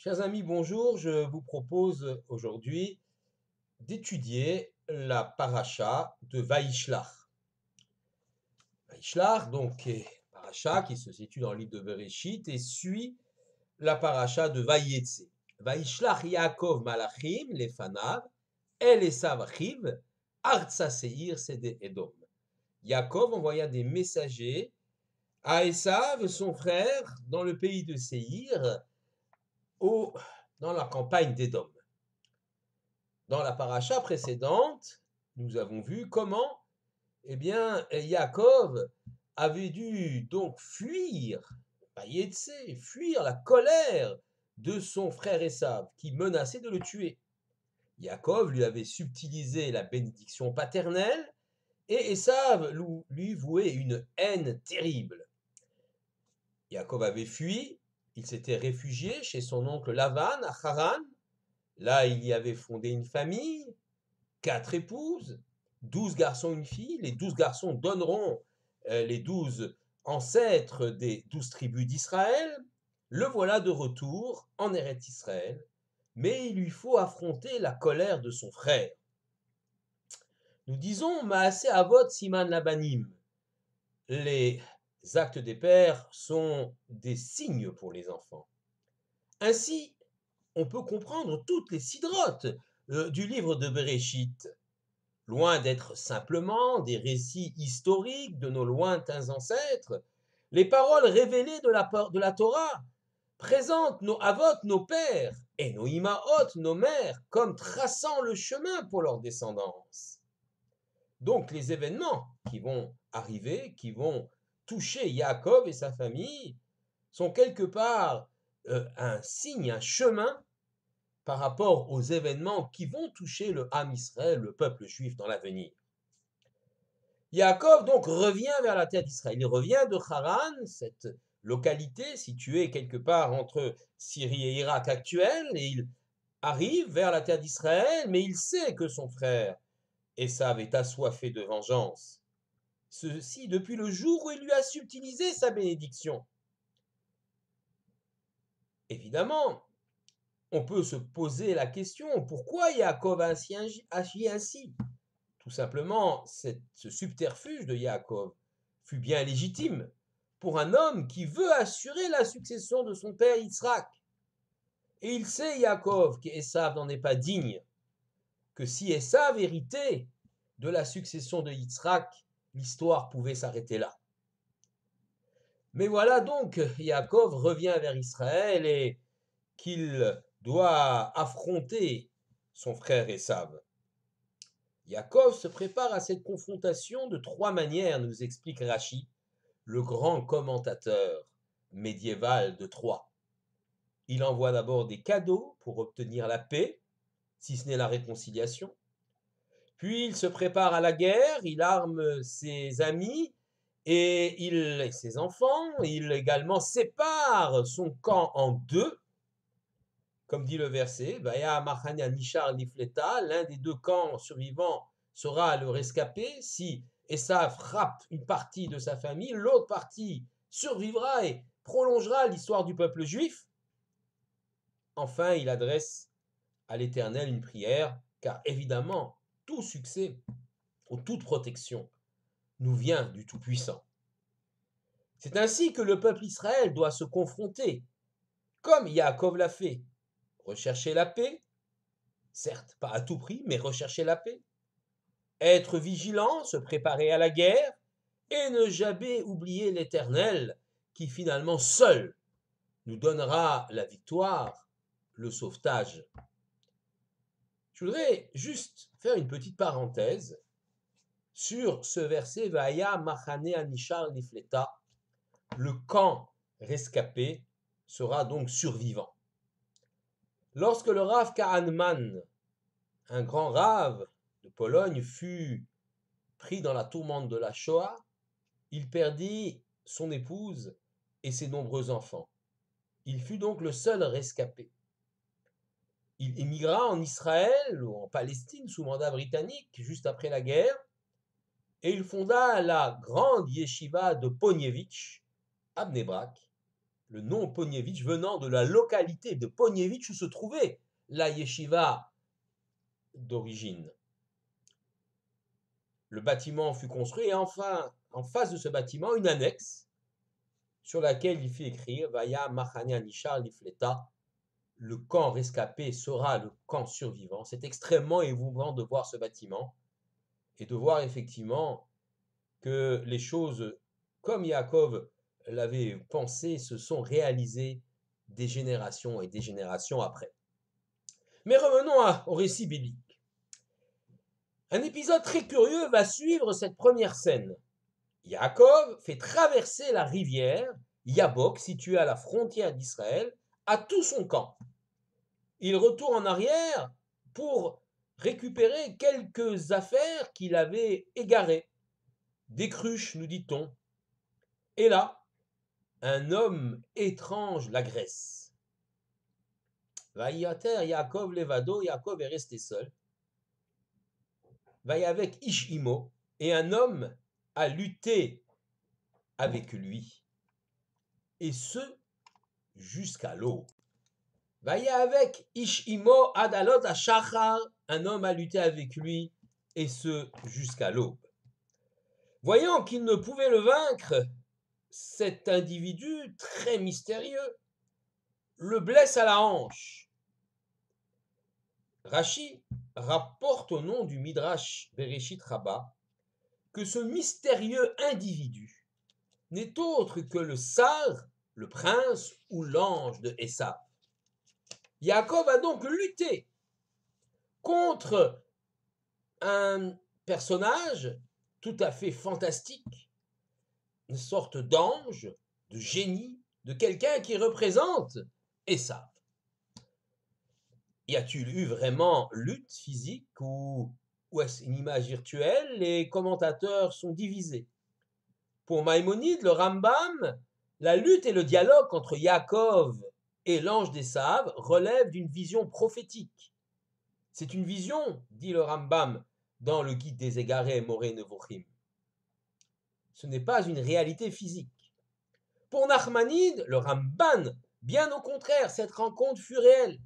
Chers amis, bonjour. Je vous propose aujourd'hui d'étudier la paracha de Vaïshlach. Vaïshlach, donc, est une paracha qui se situe dans le livre de Bereshit et suit la paracha de Vaïetse. Vaïshlach Yaakov Malachim lefanav el Esav achiv artsa seir sede Edom. Yaakov envoya des messagers à Esav, son frère, dans le pays de Séhir, dans la campagne d'Édom. Dans la paracha précédente, nous avons vu comment, Yaakov avait dû donc fuir la colère de son frère Esav, qui menaçait de le tuer. Yaakov lui avait subtilisé la bénédiction paternelle, et Esav lui vouait une haine terrible. Yaakov avait fui, il s'était réfugié chez son oncle Lavan à Haran. Là, il y avait fondé une famille, 4 épouses, 12 garçons, une fille. Les 12 garçons donneront les 12 ancêtres des 12 tribus d'Israël. Le voilà de retour en Eretz Israël, mais il lui faut affronter la colère de son frère. Nous disons Maaseh Avot Siman Labanim. Les actes des pères sont des signes pour les enfants. Ainsi, on peut comprendre toutes les sidrotes du livre de Bereshit. Loin d'être simplement des récits historiques de nos lointains ancêtres, les paroles révélées de la Torah présentent nos avot, nos pères, et nos imaot, nos mères, comme traçant le chemin pour leur descendance. Donc les événements qui vont arriver, qui vont toucher Yaakov et sa famille, sont quelque part un signe, un chemin par rapport aux événements qui vont toucher le Ham Israël, le peuple juif dans l'avenir. Yaakov donc revient vers la terre d'Israël. Il revient de Haran, cette localité située quelque part entre Syrie et Irak actuel, et il arrive vers la terre d'Israël, mais il sait que son frère Esav est assoiffé de vengeance. Ceci depuis le jour où il lui a subtilisé sa bénédiction. Évidemment, on peut se poser la question, pourquoi Yaakov a agi ainsi? Tout simplement, ce subterfuge de Yaakov fut bien légitime pour un homme qui veut assurer la succession de son père Yitzhak. Et il sait, Yaakov, qu'Esav n'en est pas digne, que si Esav héritait de la succession de Yitzhak, l'histoire pouvait s'arrêter là. Mais voilà donc, Yaakov revient vers Israël et qu'il doit affronter son frère Esav. Yaakov se prépare à cette confrontation de 3 manières, nous explique Rashi, le grand commentateur médiéval de Troie. Il envoie d'abord des cadeaux pour obtenir la paix, si ce n'est la réconciliation. Puis il se prépare à la guerre, il arme ses amis et ses enfants. Il également sépare son camp en deux. Comme dit le verset, l'un des 2 camps survivants sera le rescapé. Si Esav frappe une partie de sa famille, l'autre partie survivra et prolongera l'histoire du peuple juif. Enfin, il adresse à l'Éternel une prière, car évidemment, tout succès ou toute protection nous vient du Tout-Puissant. C'est ainsi que le peuple Israël doit se confronter, comme Yaakov l'a fait, rechercher la paix, certes pas à tout prix, mais rechercher la paix, être vigilant, se préparer à la guerre, et ne jamais oublier l'Éternel, qui finalement seul nous donnera la victoire, le sauvetage. Je voudrais juste faire une petite parenthèse sur ce verset Vaya Machane Anishar Nifleta. Le camp rescapé sera donc survivant. Lorsque le Rav Kahanman, un grand rave de Pologne, fut pris dans la tourmente de la Shoah, il perdit son épouse et ses nombreux enfants. Il fut donc le seul rescapé. Il émigra en Israël ou en Palestine sous mandat britannique juste après la guerre et il fonda la grande yeshiva de Poniewicz à Bnei Brak. le nom Ponievitch venant de la localité de Ponievitch où se trouvait la yeshiva d'origine. Le bâtiment fut construit et enfin, en face de ce bâtiment, une annexe sur laquelle il fit écrire Vaya Machania Nishar Lifleta, le camp rescapé sera le camp survivant. C'est extrêmement émouvant de voir ce bâtiment et de voir effectivement que les choses, comme Yaakov l'avait pensé, se sont réalisées des générations et des générations après. Mais revenons au récit biblique. Un épisode très curieux va suivre cette première scène. Yaakov fait traverser la rivière Yabok, située à la frontière d'Israël, à tout son camp. Il retourne en arrière pour récupérer quelques affaires qu'il avait égarées. Des cruches, nous dit-on. Et là, un homme étrange l'agresse. Vaïater Yaakov Levado, Yaakov est resté seul. Vaï avec Ishimo, et un homme a lutté avec lui. Et ce, jusqu'à l'aube. Vaï avec Ishimo Adalot Ashachar, un homme a lutté avec lui, et ce, jusqu'à l'aube. Voyant qu'il ne pouvait le vaincre, cet individu très mystérieux le blesse à la hanche. Rashi rapporte au nom du Midrash Bereshit Rabbah que ce mystérieux individu n'est autre que le Sar, le prince ou l'ange de Esav. Yaakov a donc lutté contre un personnage tout à fait fantastique, une sorte d'ange, de génie, de quelqu'un qui représente Esav. Y a-t-il eu vraiment lutte physique ou est-ce une image virtuelle? Les commentateurs sont divisés. Pour Maïmonide, le Rambam, la lutte et le dialogue entre Yaakov et l'ange d'Esav relèvent d'une vision prophétique. C'est une vision, dit le Rambam dans le Guide des Égarés Moré Nevochim. Ce n'est pas une réalité physique. Pour Nachmanide, le Ramban, bien au contraire, cette rencontre fut réelle.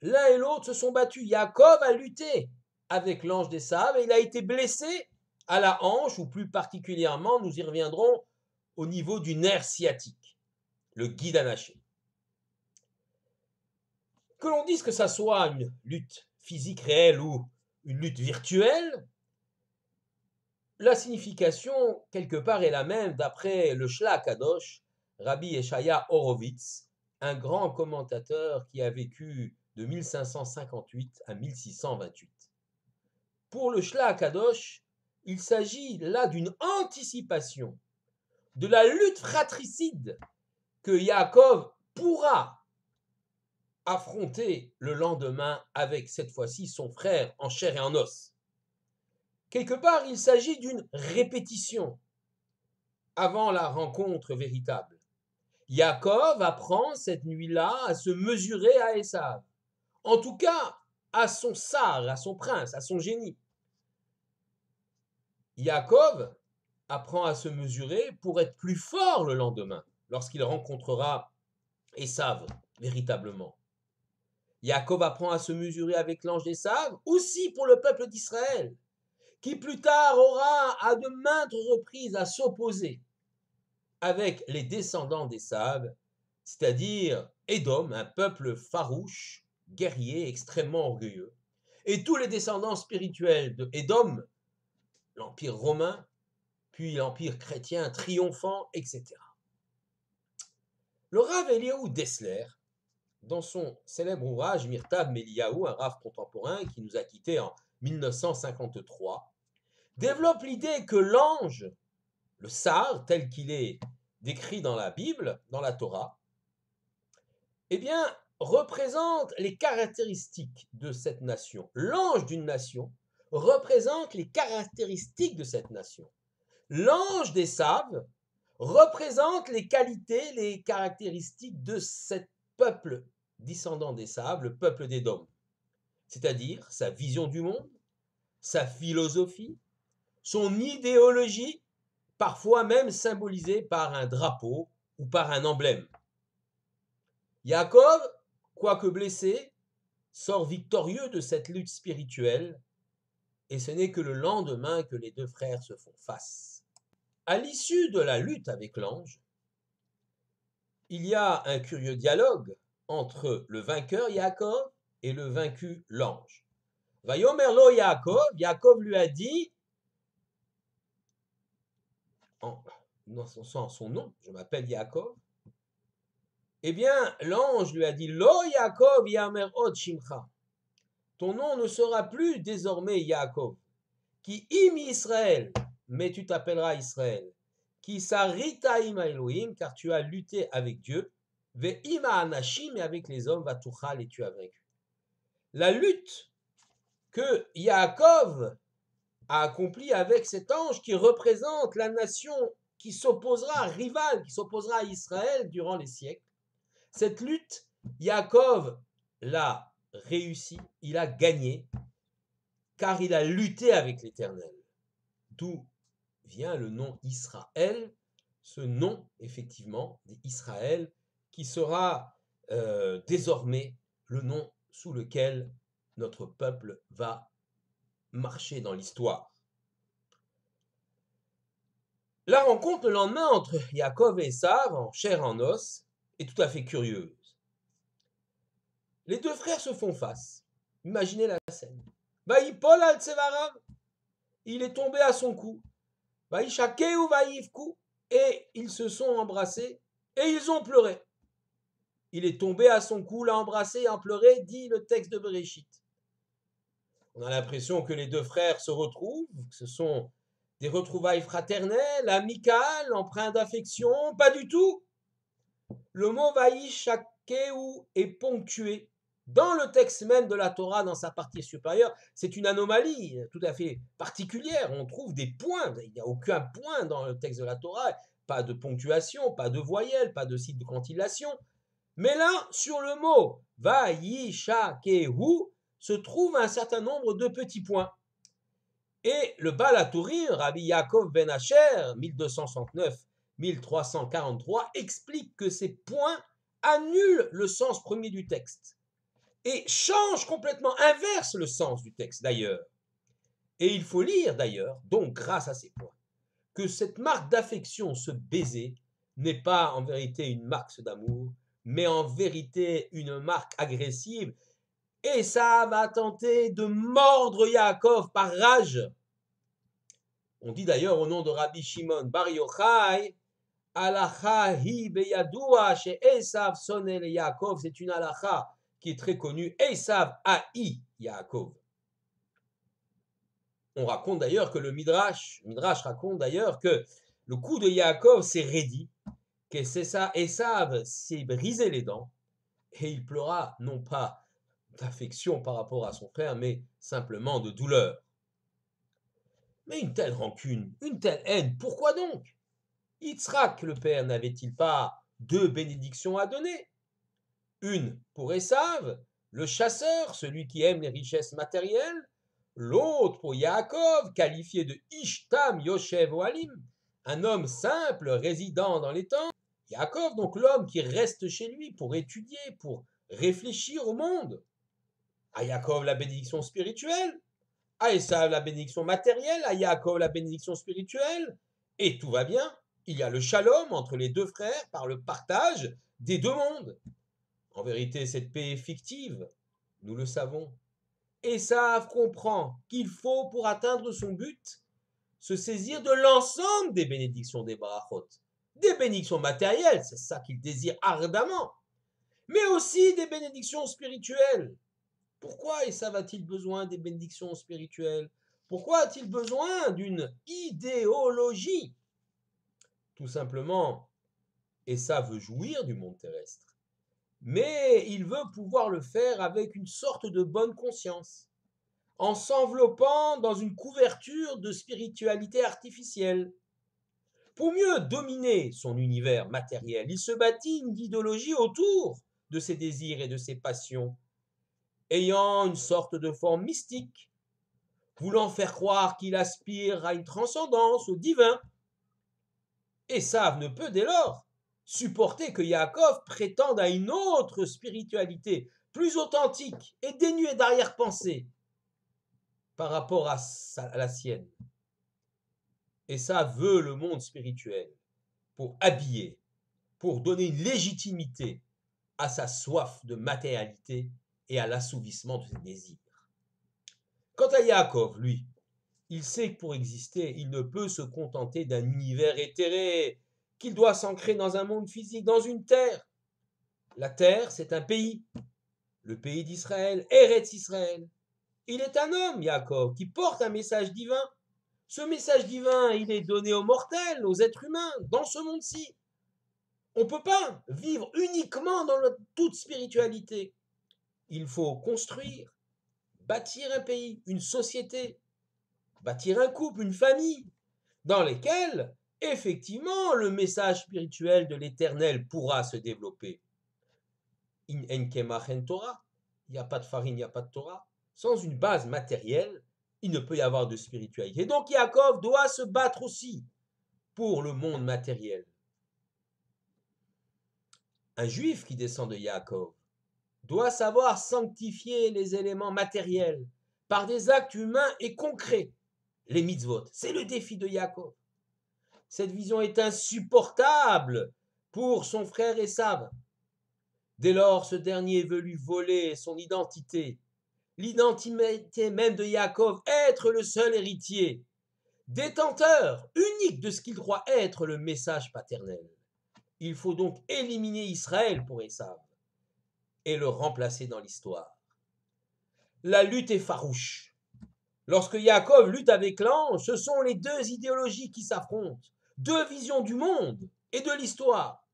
L'un et l'autre se sont battus. Yaakov a lutté avec l'ange d'Esav et il a été blessé à la hanche, ou plus particulièrement, nous y reviendrons, au niveau du nerf sciatique, le guide anaché. Que l'on dise que ça soit une lutte physique réelle ou une lutte virtuelle, la signification, quelque part, est la même d'après le Shla Kadosh, Rabbi Eshaya Horowitz, un grand commentateur qui a vécu de 1558 à 1628. Pour le Shla Kadosh, il s'agit là d'une anticipation de la lutte fratricide que Yaakov pourra affronter le lendemain avec cette fois-ci son frère en chair et en os. Quelque part, il s'agit d'une répétition avant la rencontre véritable. Yaakov apprend cette nuit-là à se mesurer à Esav, en tout cas à son sar, à son prince, à son génie. Yaakov apprend à se mesurer pour être plus fort le lendemain, lorsqu'il rencontrera Esav véritablement. Yaakov apprend à se mesurer avec l'ange d'Esav, aussi pour le peuple d'Israël, qui plus tard aura à de maintes reprises à s'opposer avec les descendants d'Esav, c'est-à-dire Édom, un peuple farouche, guerrier, extrêmement orgueilleux, et tous les descendants spirituels de Édom, l'Empire romain, puis l'Empire chrétien triomphant, etc. Le Rav Eliyahu Dessler, dans son célèbre ouvrage Mirtav Meliyahu, un Rav contemporain qui nous a quittés en 1953, développe l'idée que l'ange, le Sar, tel qu'il est décrit dans la Bible, dans la Torah, eh bien, représente les caractéristiques de cette nation. L'ange d'une nation représente les caractéristiques de cette nation. L'ange d'Esav représente les qualités, les caractéristiques de ce peuple descendant d'Esav, le peuple d'Édom, c'est-à-dire sa vision du monde, sa philosophie, son idéologie, parfois même symbolisée par un drapeau ou par un emblème. Yaakov, quoique blessé, sort victorieux de cette lutte spirituelle, et ce n'est que le lendemain que les deux frères se font face. À l'issue de la lutte avec l'ange, il y a un curieux dialogue entre le vainqueur Yaakov et le vaincu l'ange. Vayomer lo Yaakov, Yaakov lui a dit, dans son nom, je m'appelle Yaakov, eh bien, l'ange lui a dit, Lo Yaakov Yamer od Shimcha, ton nom ne sera plus désormais Yaakov, qui im Israël, mais tu t'appelleras Israël, qui sarita ima Elohim, car tu as lutté avec Dieu, ve ima anashim, et avec les hommes, va tuchal, et tu as vaincu. La lutte que Yaakov a accomplie avec cet ange qui représente la nation qui s'opposera, rivale, qui s'opposera à Israël durant les siècles, cette lutte, Yaakov l'a réussi, il a gagné, car il a lutté avec l'Éternel. D'où vient le nom Israël, ce nom, effectivement, d'Israël, qui sera désormais le nom sous lequel notre peuple va marcher dans l'histoire. La rencontre le lendemain entre Yaakov et Esav, en chair et en os, est tout à fait curieuse. Les deux frères se font face. Imaginez la scène. Vaïpol al tsevarav, il est tombé à son cou. Vaïchakeu vaïfku, et ils se sont embrassés et ils ont pleuré. Il est tombé à son cou, l'a embrassé et a pleuré, dit le texte de Bereshit. On a l'impression que les deux frères se retrouvent, que ce sont des retrouvailles fraternelles, amicales, empreintes d'affection. Pas du tout. Le mot vaïchakeu est ponctué dans le texte même de la Torah, dans sa partie supérieure. C'est une anomalie tout à fait particulière. On trouve des points. Il n'y a aucun point dans le texte de la Torah. Pas de ponctuation, pas de voyelle, pas de site de cantillation. Mais là, sur le mot vaïchakeu, se trouve un certain nombre de petits points. Et le Baal HaTurim, Rabbi Yaakov ben Asher, 1269-1343, explique que ces points annulent le sens premier du texte et changent complètement, inversent le sens du texte d'ailleurs. Et il faut lire d'ailleurs, donc grâce à ces points, que cette marque d'affection, ce baiser, n'est pas en vérité une marque d'amour, mais en vérité une marque agressive. Et ça va tenter de mordre Yaakov par rage. On dit d'ailleurs au nom de Rabbi Shimon Bar Yochai, Halacha hi beyadua she Esav sonel Yaakov, c'est une halacha qui est très connue, Esav haï Yaakov. On raconte d'ailleurs que le Midrash raconte d'ailleurs que le coup de Yaakov s'est raidi, que c'est ça, Esav s'est brisé les dents, et il pleura non pas d'affection par rapport à son frère, mais simplement de douleur. Mais une telle rancune, une telle haine, pourquoi donc? Yitzhak, le père, n'avait-il pas deux bénédictions à donner? Une pour Esav, le chasseur, celui qui aime les richesses matérielles, l'autre pour Yaakov, qualifié de Ishtam Yoshev Ohalim, un homme simple résidant dans les temps. Yaakov, donc l'homme qui reste chez lui pour étudier, pour réfléchir au monde. À Yaakov, la bénédiction spirituelle, à Esav, la bénédiction matérielle, à Yaakov, la bénédiction spirituelle, et tout va bien. Il y a le shalom entre les deux frères par le partage des deux mondes. En vérité, cette paix est fictive, nous le savons. Esav comprend qu'il faut, pour atteindre son but, se saisir de l'ensemble des bénédictions des barachot, des bénédictions matérielles, c'est ça qu'il désire ardemment, mais aussi des bénédictions spirituelles. Pourquoi Esav a-t-il besoin des bénédictions spirituelles? Pourquoi a-t-il besoin d'une idéologie? Tout simplement, Esav veut jouir du monde terrestre, mais il veut pouvoir le faire avec une sorte de bonne conscience, en s'enveloppant dans une couverture de spiritualité artificielle. Pour mieux dominer son univers matériel, il se bâtit une idéologie autour de ses désirs et de ses passions, ayant une sorte de forme mystique, voulant faire croire qu'il aspire à une transcendance, au divin. Esav ne peut dès lors supporter que Yaakov prétende à une autre spiritualité, plus authentique et dénuée d'arrière-pensée par rapport à la sienne. Et ça veut le monde spirituel pour habiller, pour donner une légitimité à sa soif de matérialité et à l'assouvissement de ses désirs. Quant à Yaakov, lui, il sait que pour exister, il ne peut se contenter d'un univers éthéré, qu'il doit s'ancrer dans un monde physique, dans une terre. La terre, c'est un pays, le pays d'Israël, Eretz Israël. Il est un homme, Yaakov, qui porte un message divin. Ce message divin, il est donné aux mortels, aux êtres humains, dans ce monde-ci. On ne peut pas vivre uniquement dans toute spiritualité. Il faut construire, bâtir un pays, une société, bâtir un couple, une famille, dans lesquelles, effectivement, le message spirituel de l'Éternel pourra se développer. In enkemach en Torah, il n'y a pas de farine, il n'y a pas de Torah. Sans une base matérielle, il ne peut y avoir de spiritualité. Donc Yaakov doit se battre aussi pour le monde matériel. Un juif qui descend de Yaakov doit savoir sanctifier les éléments matériels par des actes humains et concrets. Les mitzvot, c'est le défi de Yaakov. Cette vision est insupportable pour son frère Esav. Dès lors, ce dernier veut lui voler son identité, l'identité même de Yaakov, être le seul héritier, détenteur unique de ce qu'il croit être le message paternel. Il faut donc éliminer Israël pour Esav et le remplacer dans l'histoire. La lutte est farouche. Lorsque Yaakov lutte avec l'ange, ce sont les deux idéologies qui s'affrontent, deux visions du monde et de l'histoire.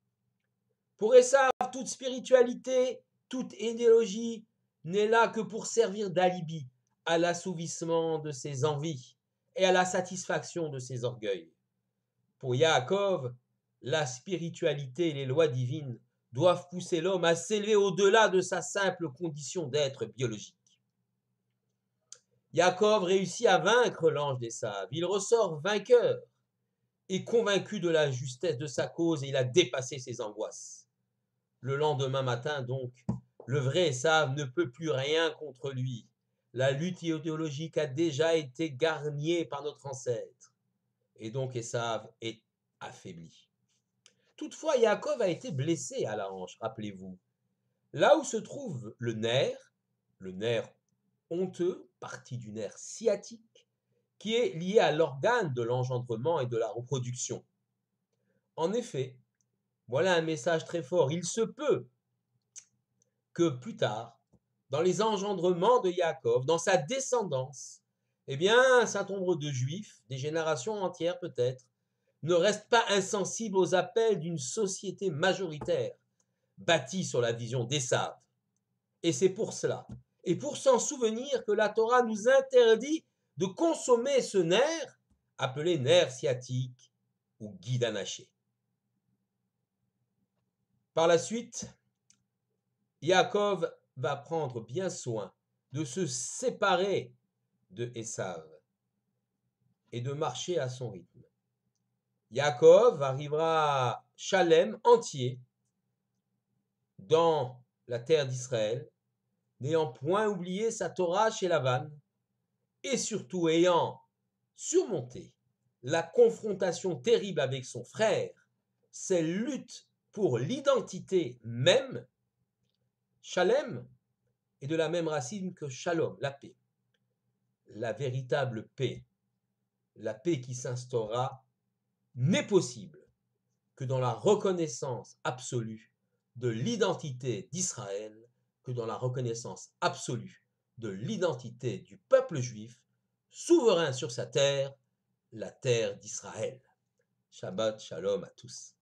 Pour Esav, toute spiritualité, toute idéologie n'est là que pour servir d'alibi à l'assouvissement de ses envies et à la satisfaction de ses orgueils. Pour Yaakov, la spiritualité et les lois divines doivent pousser l'homme à s'élever au-delà de sa simple condition d'être biologique. Yaakov réussit à vaincre l'ange d'Esav. Il ressort vainqueur et convaincu de la justesse de sa cause, et il a dépassé ses angoisses. Le lendemain matin, donc, le vrai Esav ne peut plus rien contre lui. La lutte idéologique a déjà été gagnée par notre ancêtre. Et donc Esav est affaibli. Toutefois, Yaakov a été blessé à la hanche, rappelez-vous. Là où se trouve le nerf honteux, partie du nerf sciatique, qui est lié à l'organe de l'engendrement et de la reproduction. En effet, voilà un message très fort. Il se peut que plus tard, dans les engendrements de Yaakov, dans sa descendance, eh bien, un certain nombre de juifs, des générations entières peut-être, ne restent pas insensibles aux appels d'une société majoritaire, bâtie sur la vision d'Esav. Et c'est pour cela, et pour s'en souvenir, que la Torah nous interdit de consommer ce nerf, appelé nerf sciatique ou guide anaché. Par la suite, Yaakov va prendre bien soin de se séparer de Esav et de marcher à son rythme. Yaakov arrivera à Shalem entier dans la terre d'Israël, n'ayant point oublié sa Torah chez Lavan, et surtout ayant surmonté la confrontation terrible avec son frère, cette lutte pour l'identité même. Shalem est de la même racine que Shalom, la paix. La véritable paix, la paix qui s'instaurera, n'est possible que dans la reconnaissance absolue de l'identité d'Israël, que dans la reconnaissance absolue de l'identité du peuple juif, souverain sur sa terre, la terre d'Israël. Shabbat Shalom à tous.